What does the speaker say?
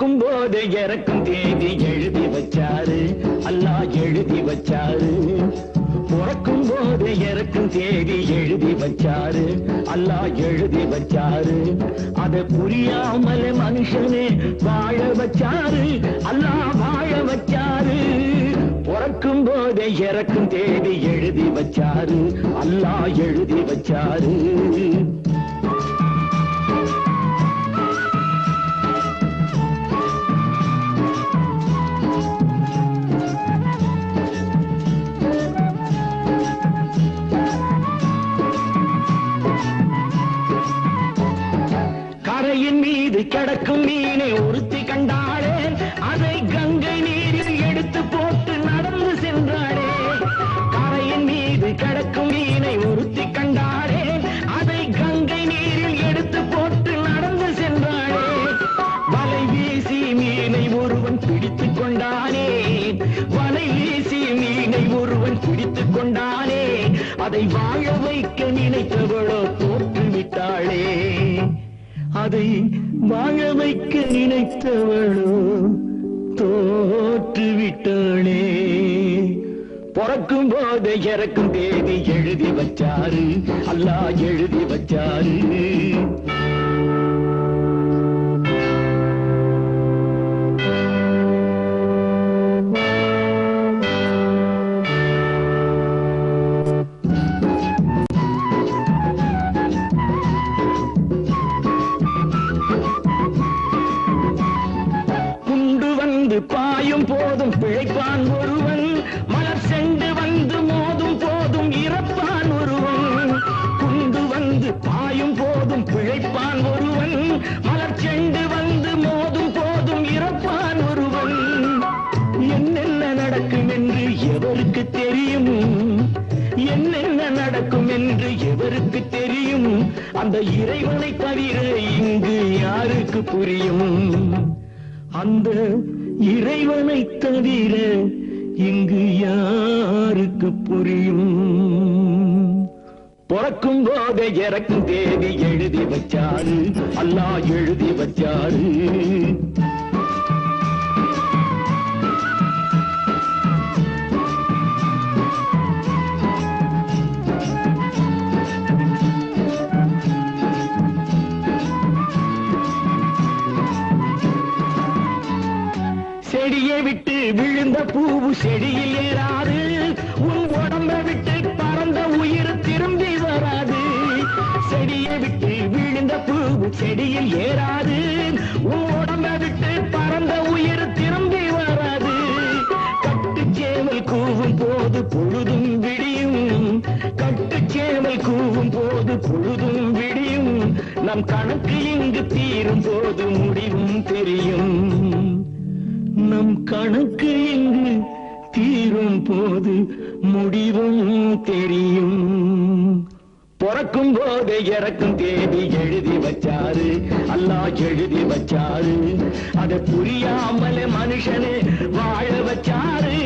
பொறக்கும் போது இறக்கும் தேதி எழுதி வச்சாரு, அல்லாஹ் எழுதி வச்சாரு. பொறக்கும் போது இறக்கும் தேதி எழுதி வச்சாரு, அல்லாஹ் எழுதி வச்சாரு. அதை புரியாமல் மனுஷனே வாழ வச்சாரு, அல்லாஹ் வாழ வச்சாரு. பொறக்கும் போது இறக்கும் தேதி எழுதி வச்சாரு, அல்லாஹ் எழுதி வச்சாரு. கரையின் மீது கிடக்கும் மீனை ஒருத்தி கண்டாளே, அதை கங்கை நீரில் எடுத்து போட்டு நடந்து சென்றாளே. கரையின் மீது கிடக்கும் மீனை ஒருத்தி கண்டாளே, அதை கங்கை நீரில் எடுத்து போட்டு நடந்து சென்றாளே. வலை வீசி மீனை ஒருவன் பிடித்துக் கொண்டானே, வலை வீசி மீனை ஒருவன் பிடித்துக் கொண்டானே. அதை வாழ வைக்க நினைத்தவளோ தோற்றுவிட்டாளே, அதை வாழ வைக்க நினைத்தவளோ தோற்றுவிட்டாளே. பொறக்கும் போது இறக்கும் தேதி எழுதி வச்சாரு, அல்லாஹ் எழுதி வச்சாரு. பாயும் போதும் பிழைப்பான் ஒருவன், மலர் சென்று வந்து மோதும் போதும் இறப்பான் ஒருவன். குண்டு வந்து பாயும் போதும் பிழைப்பான் ஒருவன், மலர் சென்று வந்து மோதும் போதும் இறப்பான் ஒருவன். என்னென்ன நடக்கும் என்று எவருக்கு தெரியும், என்னென்ன நடக்கும் என்று எவருக்கு தெரியும். அந்த இறைவனை தவிர இங்கு யாருக்கு புரியும், அந்த இறைவனை தவிர இங்கு யாருக்கு புரியும். பொறக்கும் போது இறக்கும் தேதி எழுதி வச்சாரு, அல்லாஹ் எழுதி வச்சாரு. செடியை விட்டு விழுந்த பூவு செடியில் ஏறாது, உன் உடம்பை விட்டு பறந்த உயிர் திரும்பி வராது. செடியை விட்டு விழுந்த பூவு செடியில் ஏறாது, உன் உடம்பை விட்டு பறந்த உயிர் திரும்பி வராது. கட்டுச்சேவல் கூவும் போது பொழுதும் விடியும், கட்டுச்சேவல் கூவும் போது பொழுதும் விடியும். நம் கணக்கு இங்கு தீரும் போது முடிவும் தெரியும், நம் கணக்கு இங்கு தீரும் போது முடிவும் தெரியும். பொறக்கும் போது இறக்கும் தேதி எழுதி வச்சாரு, அல்லாஹ் எழுதி வச்சாரு. அதை புரியாமலே மனுஷனே வாழ வச்சாரு,